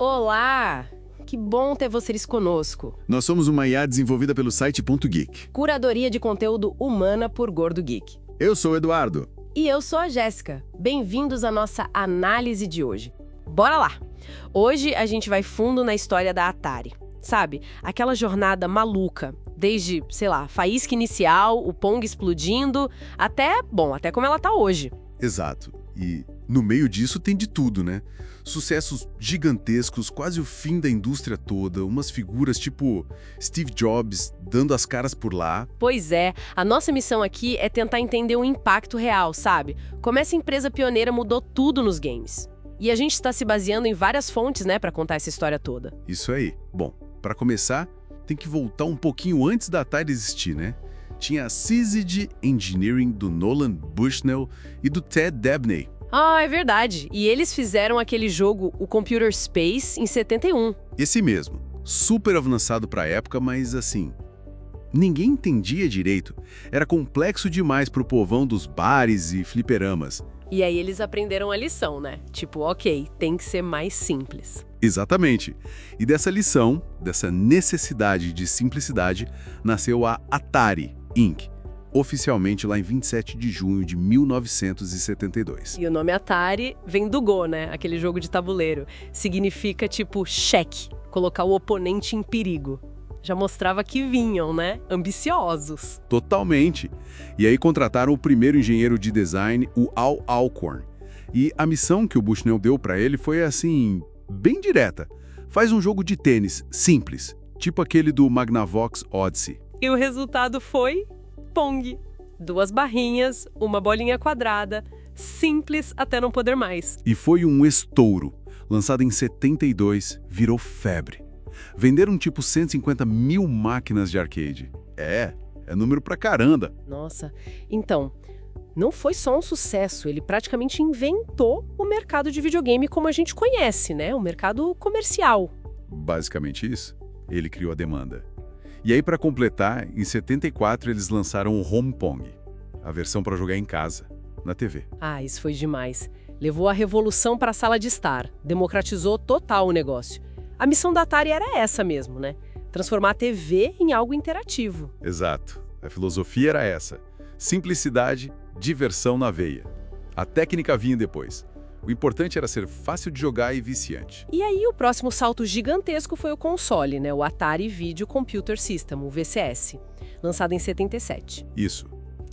Olá! Que bom ter vocês conosco. Nós somos uma IA desenvolvida pelo site .geek. Curadoria de conteúdo humana por Gordo Geek. Eu sou o Eduardo. E eu sou a Jéssica. Bem-vindos à nossa análise de hoje. Bora lá! Hoje a gente vai fundo na história da Atari. Sabe, aquela jornada maluca, desde, sei lá, faísca inicial, o Pong explodindo, até como ela tá hoje. Exato. E no meio disso tem de tudo, né? Sucessos gigantescos, quase o fim da indústria toda, umas figuras tipo Steve Jobs dando as caras por lá. Pois é, a nossa missão aqui é tentar entender o impacto real, sabe? Como essa empresa pioneira mudou tudo nos games. E a gente está se baseando em várias fontes, né, para contar essa história toda. Isso aí. Bom, para começar, tem que voltar um pouquinho antes da Atari existir, né? Tinha a Syzygy Engineering do Nolan Bushnell e do Ted Dabney. Ah, é verdade. E eles fizeram aquele jogo, o Computer Space, em 71. Esse mesmo. Super avançado para a época, mas assim, ninguém entendia direito. Era complexo demais pro povão dos bares e fliperamas. E aí eles aprenderam a lição, né? Tipo, ok, tem que ser mais simples. Exatamente. E dessa lição, dessa necessidade de simplicidade, nasceu a Atari Inc., oficialmente lá em 27 de junho de 1972. E o nome Atari vem do Go, né? Aquele jogo de tabuleiro. Significa, tipo, cheque, colocar o oponente em perigo. Já mostrava que vinham, né? Ambiciosos. Totalmente. E aí contrataram o primeiro engenheiro de design, o Al Alcorn. E a missão que o Bushnell deu para ele foi, assim, bem direta. Faz um jogo de tênis simples, tipo aquele do Magnavox Odyssey. E o resultado foi Pong. 2 barrinhas, uma bolinha quadrada, simples até não poder mais. E foi um estouro. Lançado em 72, virou febre. Venderam tipo 150 mil máquinas de arcade. É número pra caramba. Nossa, então, não foi só um sucesso, ele praticamente inventou o mercado de videogame como a gente conhece, né? O mercado comercial. Basicamente isso. Ele criou a demanda. E aí, para completar, em 74 eles lançaram o Home Pong, a versão para jogar em casa, na TV. Ah, isso foi demais. Levou a revolução para a sala de estar, democratizou total o negócio. A missão da Atari era essa mesmo, né? Transformar a TV em algo interativo. Exato. A filosofia era essa. Simplicidade, diversão na veia. A técnica vinha depois. O importante era ser fácil de jogar e viciante. E aí o próximo salto gigantesco foi o console, né? O Atari Video Computer System, o VCS, lançado em 77. Isso.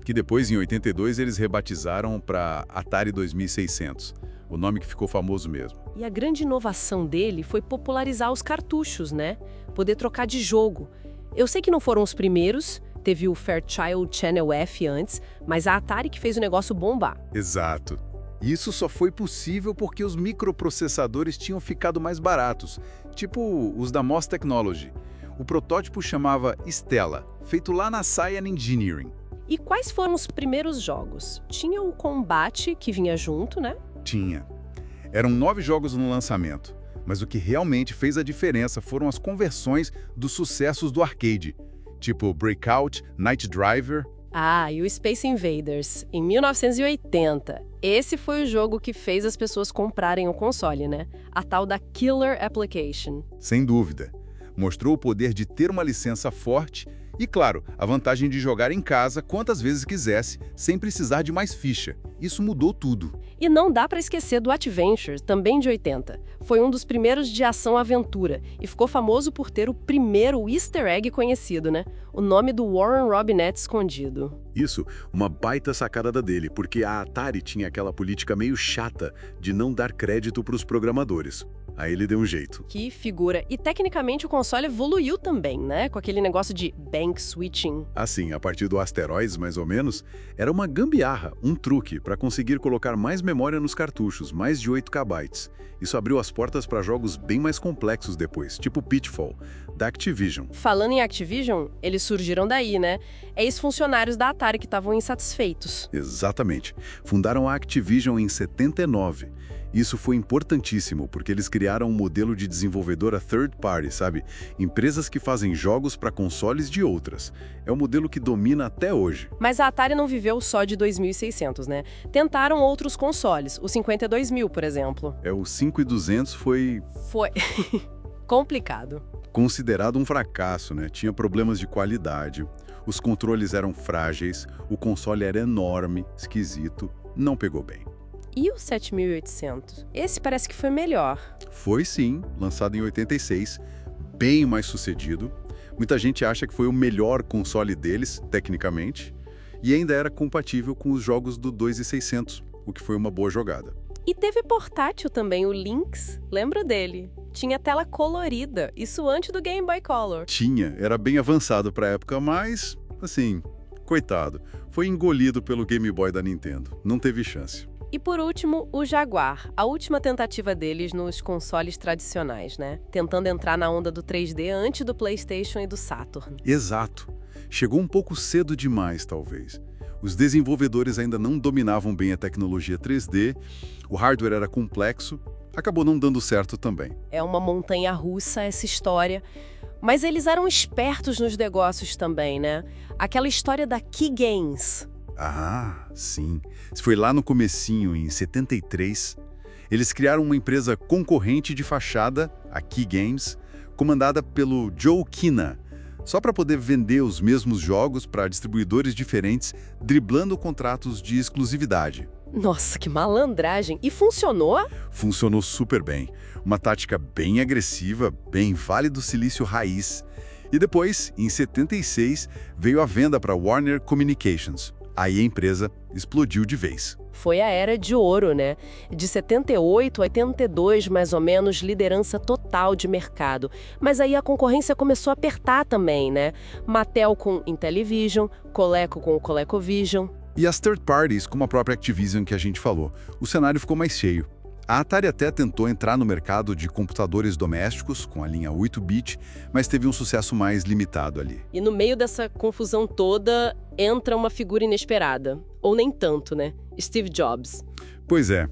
Que depois, em 82, eles rebatizaram para Atari 2600. O nome que ficou famoso mesmo. E a grande inovação dele foi popularizar os cartuchos, né? Poder trocar de jogo. Eu sei que não foram os primeiros, teve o Fairchild Channel F antes, mas a Atari que fez o negócio bombar. Exato. Isso só foi possível porque os microprocessadores tinham ficado mais baratos, tipo os da MOS Technology. O protótipo chamava Stella, feito lá na Cyan Engineering. E quais foram os primeiros jogos? Tinha o Combate, que vinha junto, né? Tinha. Eram 9 jogos no lançamento, mas o que realmente fez a diferença foram as conversões dos sucessos do arcade, tipo Breakout, Night Driver. Ah, e o Space Invaders, em 1980. Esse foi o jogo que fez as pessoas comprarem o console, né? A tal da Killer Application. Sem dúvida. Mostrou o poder de ter uma licença forte e, claro, a vantagem de jogar em casa quantas vezes quisesse, sem precisar de mais ficha. Isso mudou tudo. E não dá pra esquecer do Adventure, também de 80. Foi um dos primeiros de ação-aventura e ficou famoso por ter o primeiro easter egg conhecido, né? O nome do Warren Robinett escondido. Isso, uma baita sacada dele, porque a Atari tinha aquela política meio chata de não dar crédito para os programadores. Aí ele deu um jeito. Que figura. E tecnicamente o console evoluiu também, né? Com aquele negócio de bank switching. Assim, a partir do Asteroids, mais ou menos, era uma gambiarra, um truque para conseguir colocar mais memória nos cartuchos, mais de 8 KB. Isso abriu as portas para jogos bem mais complexos depois, tipo Pitfall, da Activision. Falando em Activision, eles surgiram daí, né? Ex-funcionários da Atari que estavam insatisfeitos. Exatamente. Fundaram a Activision em 79. Isso foi importantíssimo, porque eles criaram um modelo de desenvolvedora third party, sabe? Empresas que fazem jogos para consoles de outras. É um modelo que domina até hoje. Mas a Atari não viveu só de 2600, né? Tentaram outros consoles, o 52000, por exemplo. O 5200 foi Foi complicado. considerado um fracasso, né? Tinha problemas de qualidade, os controles eram frágeis, o console era enorme, esquisito, não pegou bem. E o 7800? Esse parece que foi melhor. Foi sim, lançado em 86, bem mais sucedido. Muita gente acha que foi o melhor console deles, tecnicamente, e ainda era compatível com os jogos do 2600, o que foi uma boa jogada. E teve portátil também, o Lynx. Lembra dele? Tinha tela colorida, isso antes do Game Boy Color. Tinha, era bem avançado para a época, mas, assim, coitado, foi engolido pelo Game Boy da Nintendo. Não teve chance. E por último, o Jaguar, a última tentativa deles nos consoles tradicionais, né? Tentando entrar na onda do 3D antes do PlayStation e do Saturn. Exato. Chegou um pouco cedo demais, talvez. Os desenvolvedores ainda não dominavam bem a tecnologia 3D, o hardware era complexo, acabou não dando certo também. É uma montanha-russa essa história. Mas eles eram espertos nos negócios também, né? Aquela história da Key Games. Ah, sim. Isso foi lá no comecinho, em 73. Eles criaram uma empresa concorrente de fachada, a Key Games, comandada pelo Joe Kina, só para poder vender os mesmos jogos para distribuidores diferentes, driblando contratos de exclusividade. Nossa, que malandragem! E funcionou? Funcionou super bem. Uma tática bem agressiva, bem Vale do Silício raiz. E depois, em 76, veio a venda para Warner Communications. Aí a empresa explodiu de vez. Foi a era de ouro, né? De 78 a 82, mais ou menos, liderança total de mercado. Mas aí a concorrência começou a apertar também, né? Mattel com Intellivision, Coleco com o ColecoVision. E as third parties, como a própria Activision que a gente falou. O cenário ficou mais cheio. A Atari até tentou entrar no mercado de computadores domésticos, com a linha 8-bit, mas teve um sucesso mais limitado ali. E no meio dessa confusão toda, entra uma figura inesperada. Ou nem tanto, né? Steve Jobs. Pois é.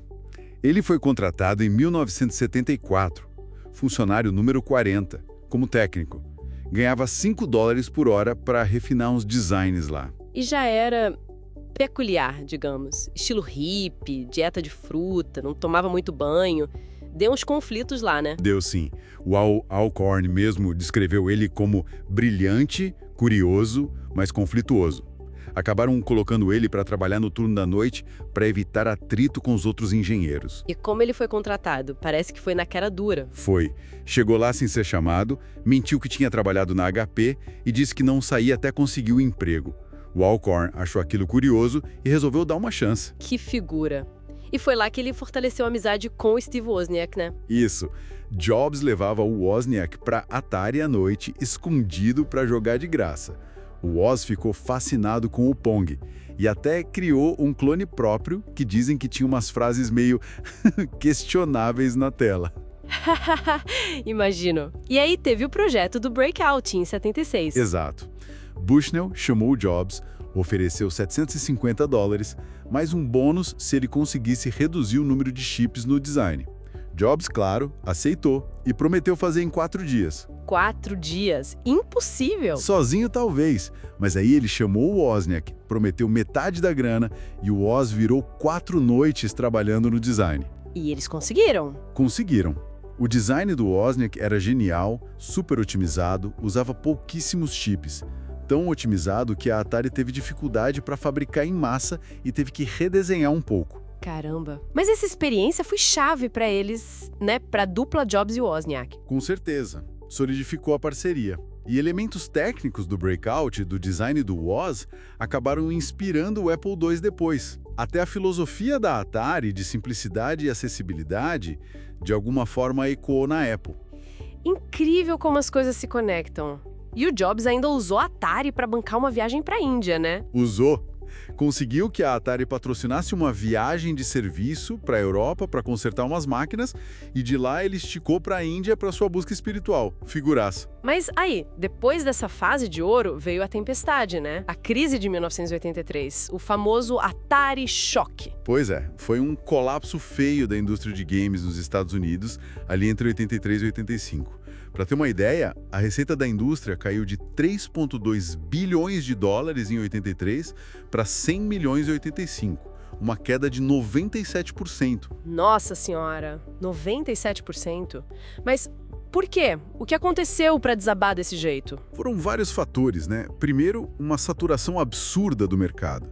Ele foi contratado em 1974, funcionário número 40, como técnico. Ganhava $5 por hora para refinar uns designs lá. E já era peculiar, digamos. Estilo hippie, dieta de fruta, não tomava muito banho. Deu uns conflitos lá, né? Deu sim. O Al Alcorn mesmo descreveu ele como brilhante, curioso, mas conflituoso. Acabaram colocando ele para trabalhar no turno da noite para evitar atrito com os outros engenheiros. E como ele foi contratado? Parece que foi na cara dura. Foi. Chegou lá sem ser chamado, mentiu que tinha trabalhado na HP e disse que não saía até conseguir o emprego. O Alcorn achou aquilo curioso e resolveu dar uma chance. Que figura. E foi lá que ele fortaleceu a amizade com o Steve Wozniak, né? Isso. Jobs levava o Wozniak para Atari à noite, escondido para jogar de graça. O Woz ficou fascinado com o Pong e até criou um clone próprio que dizem que tinha umas frases meio questionáveis na tela. Imagino. E aí teve o projeto do Breakout em 76. Exato. Bushnell chamou o Jobs, ofereceu $750, mais um bônus se ele conseguisse reduzir o número de chips no design. Jobs, claro, aceitou e prometeu fazer em 4 dias. 4 dias? Impossível! Sozinho talvez, mas aí ele chamou o Wozniak, prometeu metade da grana e o Woz virou 4 noites trabalhando no design. E eles conseguiram? Conseguiram. O design do Wozniak era genial, super otimizado, usava pouquíssimos chips. Tão otimizado que a Atari teve dificuldade para fabricar em massa e teve que redesenhar um pouco. Caramba. Mas essa experiência foi chave para eles, né? Para a dupla Jobs e Wozniak. Com certeza. Solidificou a parceria. E elementos técnicos do Breakout e do design do Woz acabaram inspirando o Apple II depois. Até a filosofia da Atari de simplicidade e acessibilidade, de alguma forma, ecoou na Apple. Incrível como as coisas se conectam. E o Jobs ainda usou a Atari para bancar uma viagem para a Índia, né? Usou. Conseguiu que a Atari patrocinasse uma viagem de serviço para a Europa para consertar umas máquinas e de lá ele esticou para a Índia para sua busca espiritual. Figuraça. Mas aí, depois dessa fase de ouro, veio a tempestade, né? A crise de 1983, o famoso Atari Choque. Pois é, foi um colapso feio da indústria de games nos Estados Unidos, ali entre 83 e 85. Para ter uma ideia, a receita da indústria caiu de 3,2 bilhões de dólares em 83 para 100 milhões em 85, uma queda de 97%. Nossa senhora, 97%. Mas por quê? O que aconteceu para desabar desse jeito? Foram vários fatores, né? Primeiro, uma saturação absurda do mercado.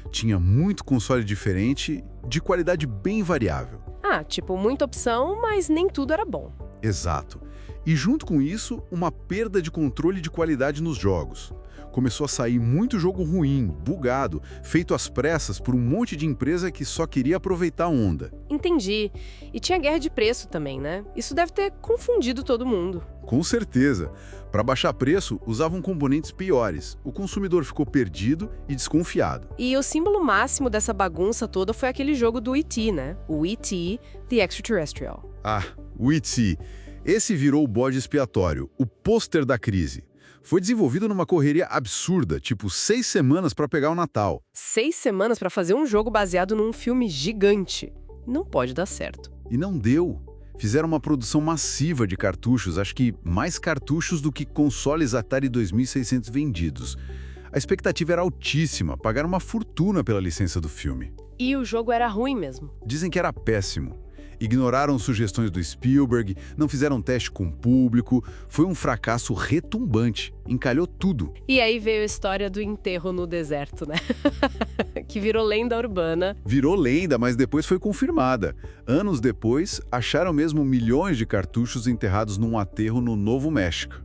Tinha muito console diferente, de qualidade bem variável. Ah, tipo, muita opção, mas nem tudo era bom. Exato. E junto com isso, uma perda de controle de qualidade nos jogos. Começou a sair muito jogo ruim, bugado, feito às pressas por um monte de empresa que só queria aproveitar a onda. Entendi. E tinha guerra de preço também, né? Isso deve ter confundido todo mundo. Com certeza. Para baixar preço, usavam componentes piores. O consumidor ficou perdido e desconfiado. E o símbolo máximo dessa bagunça toda foi aquele jogo do E.T., né? O E.T. The Extraterrestrial. Ah, o E.T. Esse virou o bode expiatório, o pôster da crise. Foi desenvolvido numa correria absurda, tipo 6 semanas para pegar o Natal. 6 semanas para fazer um jogo baseado num filme gigante. Não pode dar certo. E não deu. Fizeram uma produção massiva de cartuchos, acho que mais cartuchos do que consoles Atari 2600 vendidos. A expectativa era altíssima, pagaram uma fortuna pela licença do filme. E o jogo era ruim mesmo. Dizem que era péssimo. Ignoraram sugestões do Spielberg, não fizeram teste com o público, foi um fracasso retumbante, encalhou tudo. E aí veio a história do enterro no deserto, né? Que virou lenda urbana. Virou lenda, mas depois foi confirmada. Anos depois, acharam mesmo milhões de cartuchos enterrados num aterro no Novo México.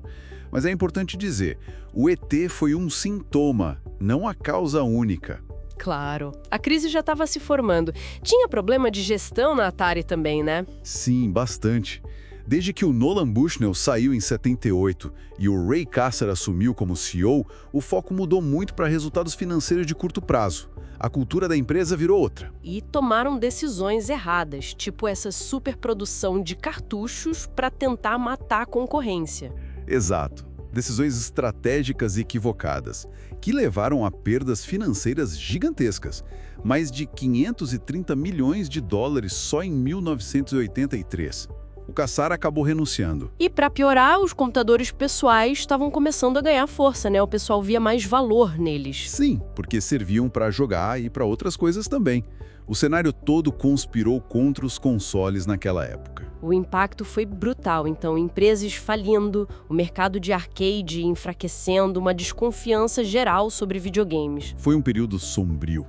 Mas é importante dizer, o ET foi um sintoma, não a causa única. Claro. A crise já estava se formando. Tinha problema de gestão na Atari também, né? Sim, bastante. Desde que o Nolan Bushnell saiu em 78 e o Ray Kassar assumiu como CEO, o foco mudou muito para resultados financeiros de curto prazo. A cultura da empresa virou outra. E tomaram decisões erradas, tipo essa superprodução de cartuchos para tentar matar a concorrência. Exato. Decisões estratégicas equivocadas, que levaram a perdas financeiras gigantescas, mais de 530 milhões de dólares só em 1983. O Kassar acabou renunciando. E para piorar, os computadores pessoais estavam começando a ganhar força, né? O pessoal via mais valor neles. Sim, porque serviam para jogar e para outras coisas também. O cenário todo conspirou contra os consoles naquela época. O impacto foi brutal, então, empresas falindo, o mercado de arcade enfraquecendo, uma desconfiança geral sobre videogames. Foi um período sombrio.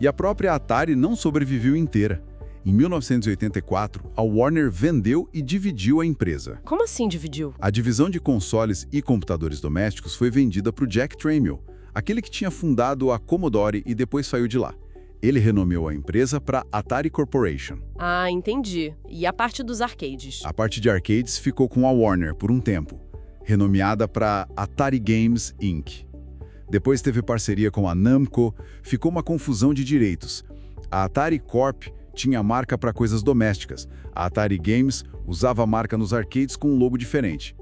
E a própria Atari não sobreviveu inteira. Em 1984, a Warner vendeu e dividiu a empresa. Como assim dividiu? A divisão de consoles e computadores domésticos foi vendida para o Jack Tramiel, aquele que tinha fundado a Commodore e depois saiu de lá. Ele renomeou a empresa para Atari Corporation. Ah, entendi. E a parte dos arcades? A parte de arcades ficou com a Warner por um tempo, renomeada para Atari Games Inc. Depois teve parceria com a Namco, ficou uma confusão de direitos. A Atari Corp tinha a marca para coisas domésticas. A Atari Games usava a marca nos arcades com um logo diferente.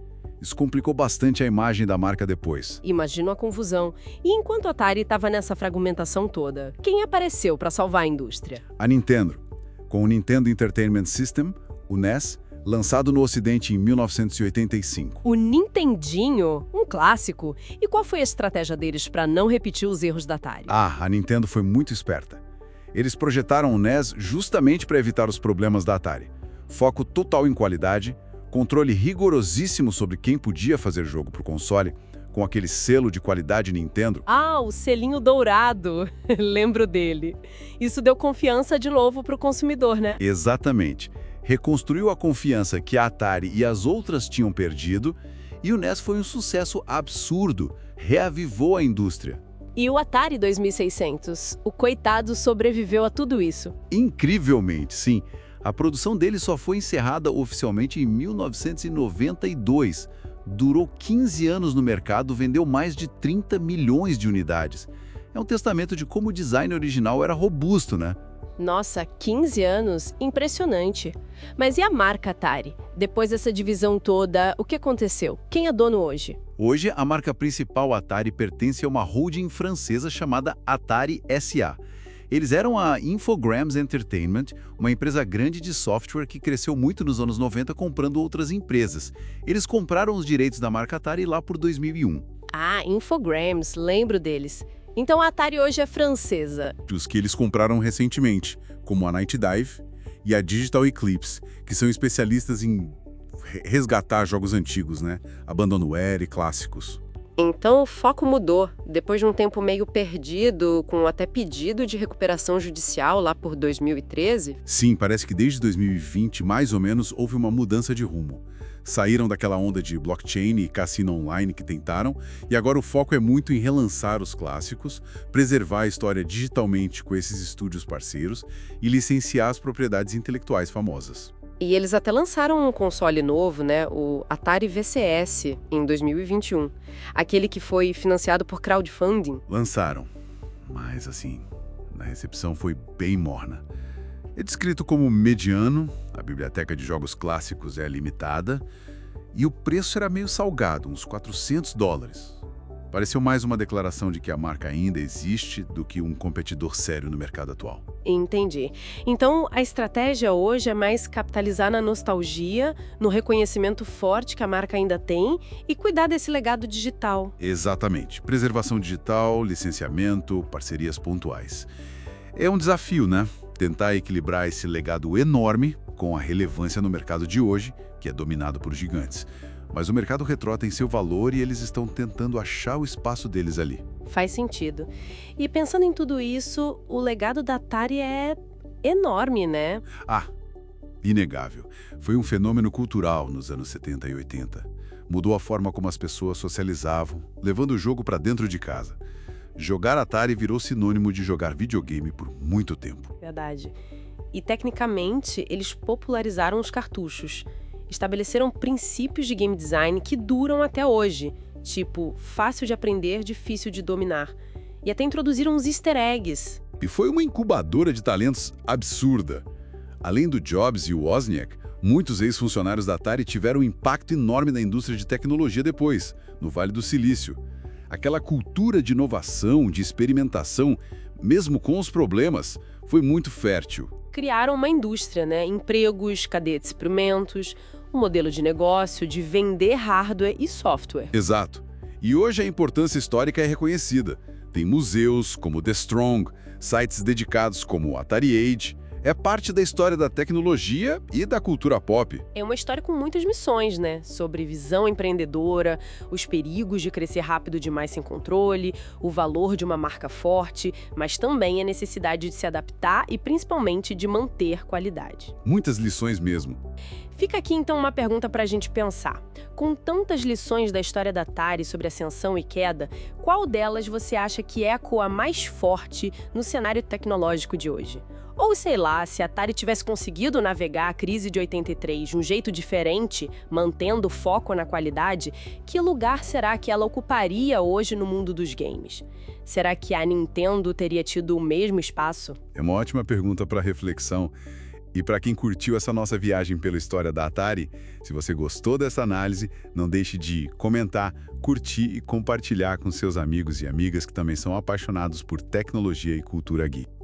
Isso complicou bastante a imagem da marca depois. Imagino a confusão. E enquanto a Atari estava nessa fragmentação toda, quem apareceu para salvar a indústria? A Nintendo, com o Nintendo Entertainment System, o NES, lançado no Ocidente em 1985. O Nintendinho, um clássico. E qual foi a estratégia deles para não repetir os erros da Atari? A Nintendo foi muito esperta. Eles projetaram o NES justamente para evitar os problemas da Atari. Foco total em qualidade, controle rigorosíssimo sobre quem podia fazer jogo para o console, com aquele selo de qualidade Nintendo. Ah, o selinho dourado. Lembro dele. Isso deu confiança de novo para o consumidor, né? Exatamente. Reconstruiu a confiança que a Atari e as outras tinham perdido, e o NES foi um sucesso absurdo. Reavivou a indústria. E o Atari 2600? O coitado sobreviveu a tudo isso. Incrivelmente, sim. A produção dele só foi encerrada oficialmente em 1992. Durou 15 anos no mercado, vendeu mais de 30 milhões de unidades. É um testamento de como o design original era robusto, né? Nossa, 15 anos? Impressionante. Mas e a marca Atari? Depois dessa divisão toda, o que aconteceu? Quem é dono hoje? Hoje, a marca principal Atari pertence a uma holding francesa chamada Atari SA. Eles eram a Infogrames Entertainment, uma empresa grande de software que cresceu muito nos anos 90 comprando outras empresas. Eles compraram os direitos da marca Atari lá por 2001. Ah, Infogrames, lembro deles. Então a Atari hoje é francesa. Os que eles compraram recentemente, como a Night Dive e a Digital Eclipse, que são especialistas em resgatar jogos antigos, né? Abandonware e clássicos. Então o foco mudou. Depois de um tempo meio perdido, com até pedido de recuperação judicial lá por 2013. Sim, parece que desde 2020, mais ou menos, houve uma mudança de rumo. Saíram daquela onda de blockchain e cassino online que tentaram, e agora o foco é muito em relançar os clássicos, preservar a história digitalmente com esses estúdios parceiros e licenciar as propriedades intelectuais famosas. E eles até lançaram um console novo, né? O Atari VCS, em 2021. Aquele que foi financiado por crowdfunding. Lançaram, mas assim, a recepção foi bem morna. É descrito como mediano, a biblioteca de jogos clássicos é limitada, e o preço era meio salgado, uns $400. Pareceu mais uma declaração de que a marca ainda existe do que um competidor sério no mercado atual. Entendi. Então, a estratégia hoje é mais capitalizar na nostalgia, no reconhecimento forte que a marca ainda tem e cuidar desse legado digital. Exatamente. Preservação digital, licenciamento, parcerias pontuais. É um desafio, né? Tentar equilibrar esse legado enorme com a relevância no mercado de hoje, que é dominado por gigantes. Mas o mercado retrô tem seu valor e eles estão tentando achar o espaço deles ali. Faz sentido. E pensando em tudo isso, o legado da Atari é enorme, né? Ah, inegável. Foi um fenômeno cultural nos anos 70 e 80. Mudou a forma como as pessoas socializavam, levando o jogo para dentro de casa. Jogar Atari virou sinônimo de jogar videogame por muito tempo. Verdade. E, tecnicamente, eles popularizaram os cartuchos. Estabeleceram princípios de game design que duram até hoje, tipo, fácil de aprender, difícil de dominar. E até introduziram uns easter eggs. E foi uma incubadora de talentos absurda. Além do Jobs e o Wozniak, muitos ex-funcionários da Atari tiveram um impacto enorme na indústria de tecnologia depois, no Vale do Silício. Aquela cultura de inovação, de experimentação, mesmo com os problemas, foi muito fértil. Criaram uma indústria, né? Empregos, cadeia de suprimentos, um modelo de negócio de vender hardware e software. Exato. E hoje a importância histórica é reconhecida. Tem museus como The Strong, sites dedicados como Atari Age. É parte da história da tecnologia e da cultura pop. É uma história com muitas missões, né? Sobre visão empreendedora, os perigos de crescer rápido demais sem controle, o valor de uma marca forte, mas também a necessidade de se adaptar e principalmente de manter qualidade. Muitas lições mesmo. Fica aqui então uma pergunta para a gente pensar. Com tantas lições da história da Atari sobre ascensão e queda, qual delas você acha que ecoa mais forte no cenário tecnológico de hoje? Ou, sei lá, se a Atari tivesse conseguido navegar a crise de 83 de um jeito diferente, mantendo foco na qualidade, que lugar será que ela ocuparia hoje no mundo dos games? Será que a Nintendo teria tido o mesmo espaço? É uma ótima pergunta para reflexão. E para quem curtiu essa nossa viagem pela história da Atari, se você gostou dessa análise, não deixe de comentar, curtir e compartilhar com seus amigos e amigas que também são apaixonados por tecnologia e cultura geek.